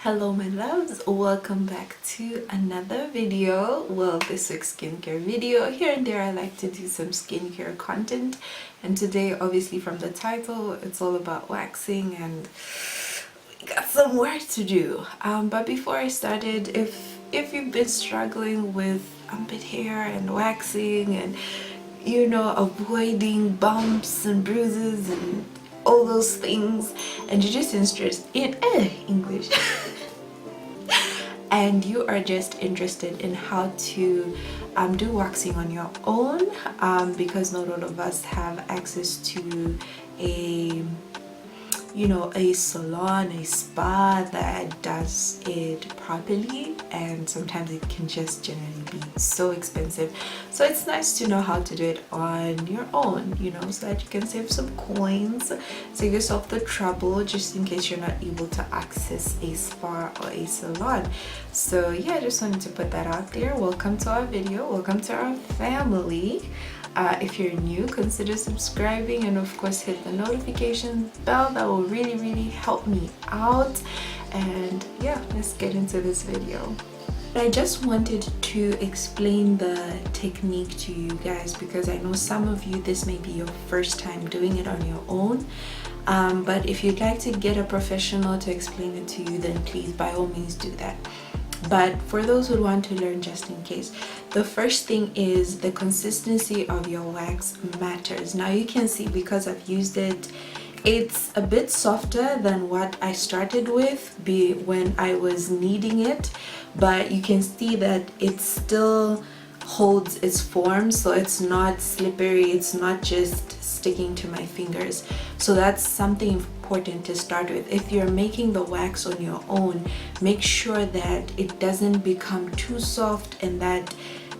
Hello my loves, welcome back to another video. Well, this week's skincare video. Here and there I like to do some skincare content, and today, obviously from the title, it's all about waxing and we got some work to do. But before I started, if you've been struggling with armpit hair and waxing and avoiding bumps and bruises and all those things, and you're just interested in English and you are just interested in how to do waxing on your own, because not all of us have access to a salon, a spa that does it properly, and sometimes it can just generally be so expensive. So it's nice to know how to do it on your own, so that you can save some coins, save yourself the trouble just in case you're not able to access a spa or a salon. So yeah, I just wanted to put that out there. Welcome to our video, welcome to our family. If you're new, consider subscribing, and of course hit the notification bell. That will really help me out. And yeah, let's get into this video. I just wanted to explain the technique to you guys, because I know some of you, this may be your first time doing it on your own. But if you'd like to get a professional to explain it to you, then please by all means do that. But for those who want to learn, just in case, the first thing is the consistency of your wax matters. Now you can see, because I've used it, it's a bit softer than what I started with when I was kneading it, but you can see that it still holds its form, so it's not slippery, it's not just sticking to my fingers. So that's something important to start with. If you're making the wax on your own, make sure that it doesn't become too soft, and that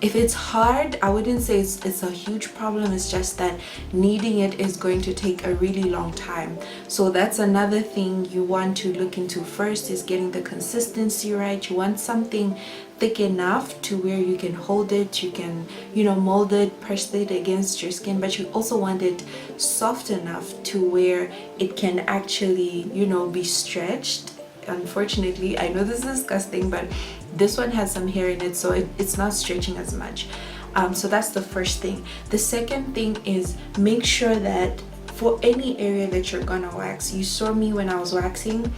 if it's hard, I wouldn't say it's a huge problem. It's just that kneading it is going to take a really long time. So that's another thing you want to look into first, is getting the consistency right. You want something thick enough to where you can hold it, you can mold it, press it against your skin, but you also want it soft enough to where it can actually be stretched. Unfortunately, I know this is disgusting, but this one has some hair in it, so it's not stretching as much. So that's the first thing. The second thing is, make sure that for any area that you're gonna wax, you saw me when I was waxing,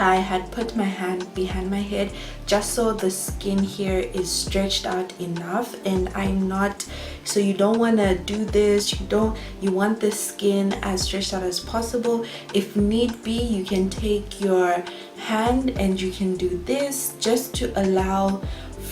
I had put my hand behind my head just so the skin here is stretched out enough, and so you don't want to do this, you want the skin as stretched out as possible. If need be, you can take your hand and you can do this just to allow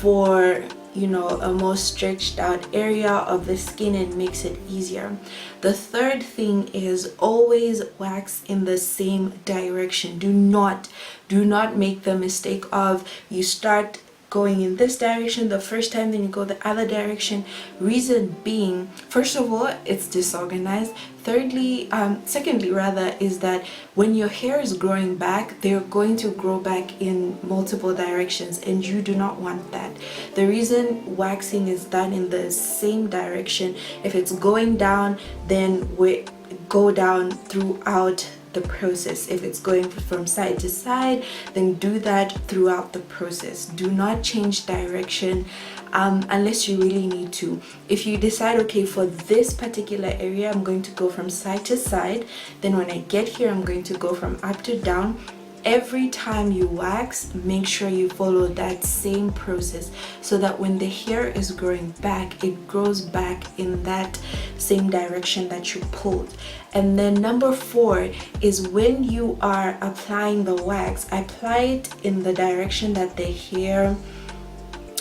for a more stretched out area of the skin, and makes it easier. The third thing is, always wax in the same direction. Do not make the mistake of you start going in this direction the first time, then you go the other direction. Reason being, first of all, it's disorganized. Secondly rather, is that when your hair is growing back, they're going to grow back in multiple directions, and you do not want that. The reason waxing is done in the same direction, if it's going down, then we go down throughout the process. If it's going from side to side, then do that throughout the process. Do not change direction unless you really need to. If you decide, okay, for this particular area I'm going to go from side to side, then when I get here I'm going to go from up to down. Every time you wax, make sure you follow that same process, so that when the hair is growing back, it grows back in that same direction that you pulled. And then number 4 is, when you are applying the wax, apply it in the direction that the hair,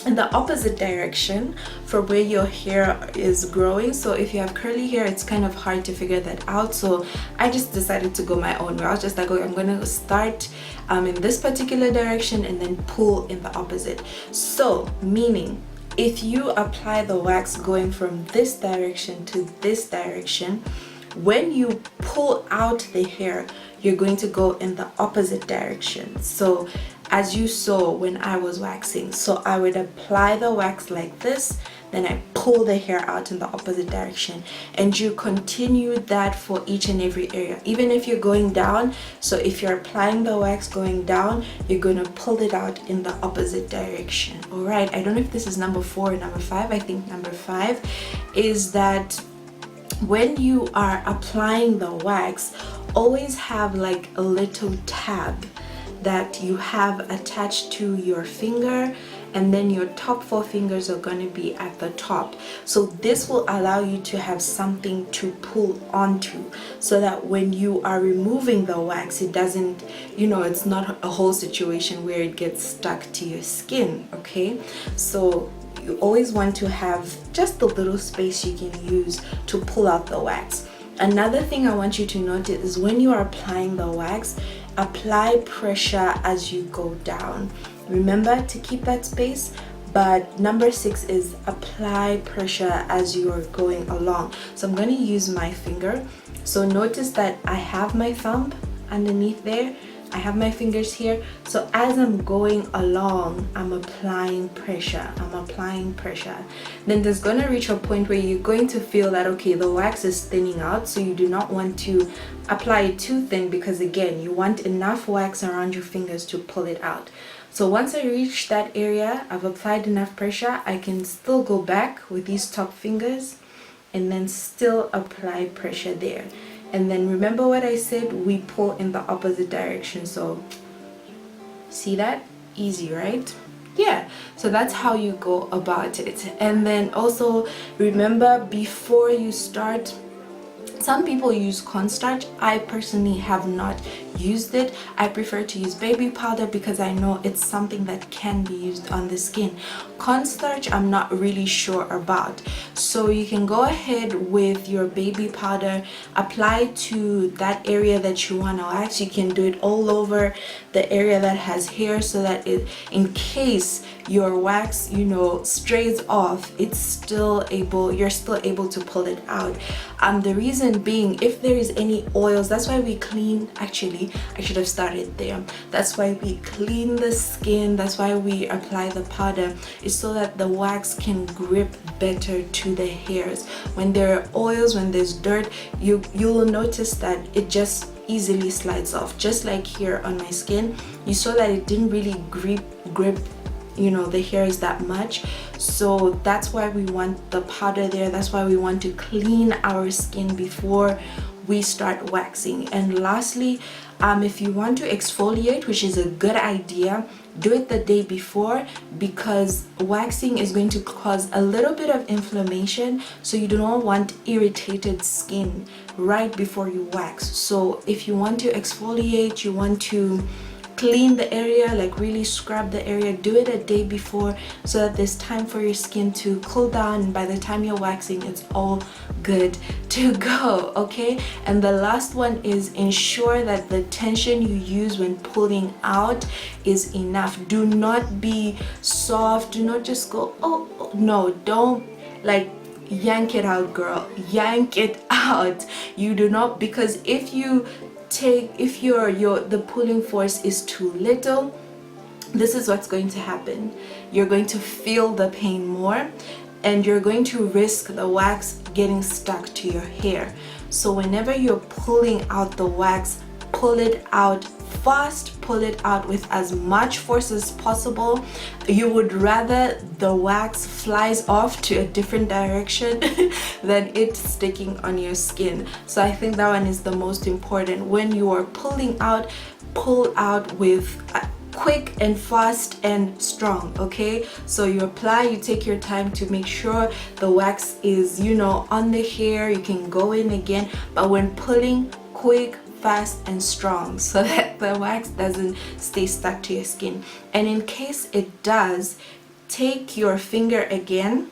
in the opposite direction for where your hair is growing. So if you have curly hair, it's kind of hard to figure that out, so I just decided to go my own way. I was just like, okay, I'm gonna start in this particular direction and then pull in the opposite. So meaning, if you apply the wax going from this direction to this direction, when you pull out the hair, you're going to go in the opposite direction. So as you saw when I was waxing, so I would apply the wax like this, then I pull the hair out in the opposite direction, and you continue that for each and every area, even if you're going down. So if you're applying the wax going down, you're going to pull it out in the opposite direction. All right, I don't know if this is number 4 or number 5. I think number 5 is that when you are applying the wax, always have like a little tab that you have attached to your finger, and then your top 4 fingers are going to be at the top. So this will allow you to have something to pull onto, so that when you are removing the wax, it doesn't, you know, it's not a whole situation where it gets stuck to your skin. Okay, so you always want to have just a little space you can use to pull out the wax. Another thing I want you to notice is when you are applying the wax, apply pressure as you go down. Remember to keep that space, but number 6 is apply pressure as you are going along. So I'm going to use my finger. So notice that I have my thumb underneath there, I have my fingers here. So as I'm going along, I'm applying pressure, then there's going to reach a point where you're going to feel that, okay, the wax is thinning out. So you do not want to apply it too thin, because again, you want enough wax around your fingers to pull it out. So once I reach that area, I've applied enough pressure, I can still go back with these top fingers and then still apply pressure there. And then remember what I said, we pull in the opposite direction. So see that? Easy, right? Yeah, so that's how you go about it. And then also remember, before you start, some people use cornstarch. I personally have not used it. I prefer to use baby powder because I know it's something that can be used on the skin. Cornstarch, I'm not really sure about. So you can go ahead with your baby powder, apply to that area that you want to wax. You can do it all over the area that has hair, so that it, in case your wax, you know, strays off, it's still able, you're still able to pull it out. The reason being, if there is any oils, that's why we clean, actually I should have started there, that's why we clean the skin, that's why we apply the powder, is so that the wax can grip better to the hairs. When there are oils, when there's dirt, you will notice that it just easily slides off. Just like here on my skin, you saw that it didn't really grip, you know, the hairs that much. So that's why we want the powder there. That's why we want to clean our skin before we start waxing. And lastly, if you want to exfoliate, which is a good idea, do it the day before, because waxing is going to cause a little bit of inflammation, so you do not want irritated skin right before you wax. So if you want to exfoliate, you want to clean the area, like really scrub the area, do it a day before, so that there's time for your skin to cool down, and by the time you're waxing, it's all good to go. Okay, and the last one is ensure that the tension you use when pulling out is enough. Do not be soft, do not just go, oh no, don't like yank it out, girl, yank it out. You do not, because if you if the pulling force is too little, this is what's going to happen. You're going to feel the pain more, and you're going to risk the wax getting stuck to your hair. So whenever you're pulling out the wax, pull it out fast, pull it out with as much force as possible. You would rather the wax flies off to a different direction than it sticking on your skin. So I think that one is the most important. When you are pulling out, pull out with quick and fast and strong. Okay, so you apply, you take your time to make sure the wax is, you know, on the hair. You can go in again, but when pulling, quick, fast and strong, so that the wax doesn't stay stuck to your skin. And in case it does, take your finger again.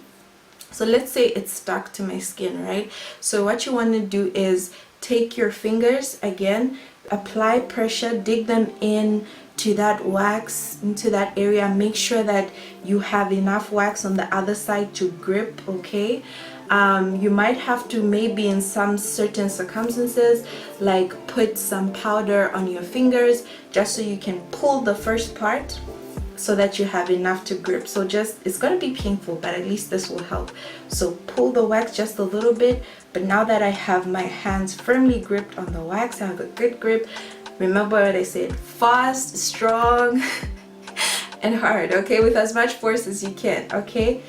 So let's say it's stuck to my skin, right? So what you want to do is take your fingers again, apply pressure, dig them in to that wax, into that area. Make sure that you have enough wax on the other side to grip. Okay, you might have to, maybe in some certain circumstances, like put some powder on your fingers just so you can pull the first part so that you have enough to grip. So just, it's going to be painful, but at least this will help. So pull the wax just a little bit. But now that I have my hands firmly gripped on the wax, I have a good grip. Remember what I said, fast, strong, and hard, okay, with as much force as you can, okay,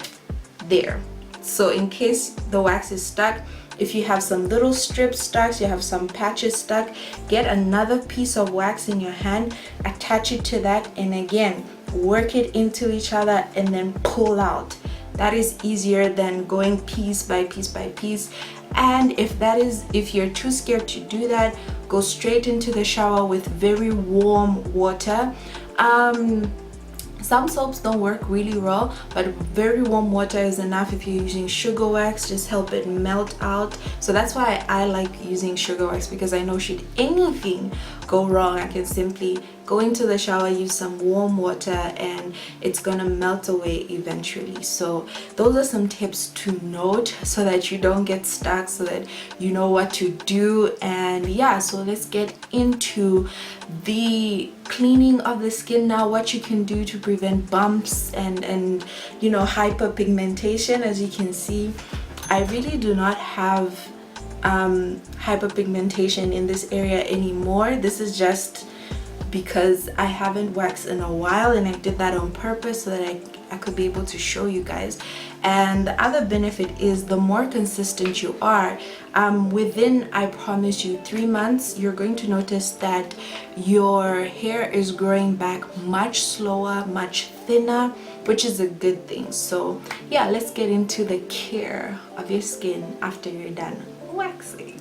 there. So in case the wax is stuck, if you have some little strips stuck, you have some patches stuck, get another piece of wax in your hand, attach it to that, and again work it into each other and then pull out. That is easier than going piece by piece by piece. And if you're too scared to do that, go straight into the shower with very warm water. Some soaps don't work really well, but very warm water is enough. If you're using sugar wax, just help it melt out. So that's why I like using sugar wax, because I know should anything go wrong, I can simply go into the shower, use some warm water, and it's gonna melt away eventually. So those are some tips to note so that you don't get stuck, so that you know what to do. And yeah, so let's get into the cleaning of the skin now, what you can do to prevent bumps and you know, hyperpigmentation. As you can see, I really do not have hyperpigmentation in this area anymore. This is just because I haven't waxed in a while, and I did that on purpose so that I could be able to show you guys. And the other benefit is the more consistent you are, within, I promise you, 3 months, you're going to notice that your hair is growing back much slower, much thinner, which is a good thing. So yeah, let's get into the care of your skin after you're done waxing.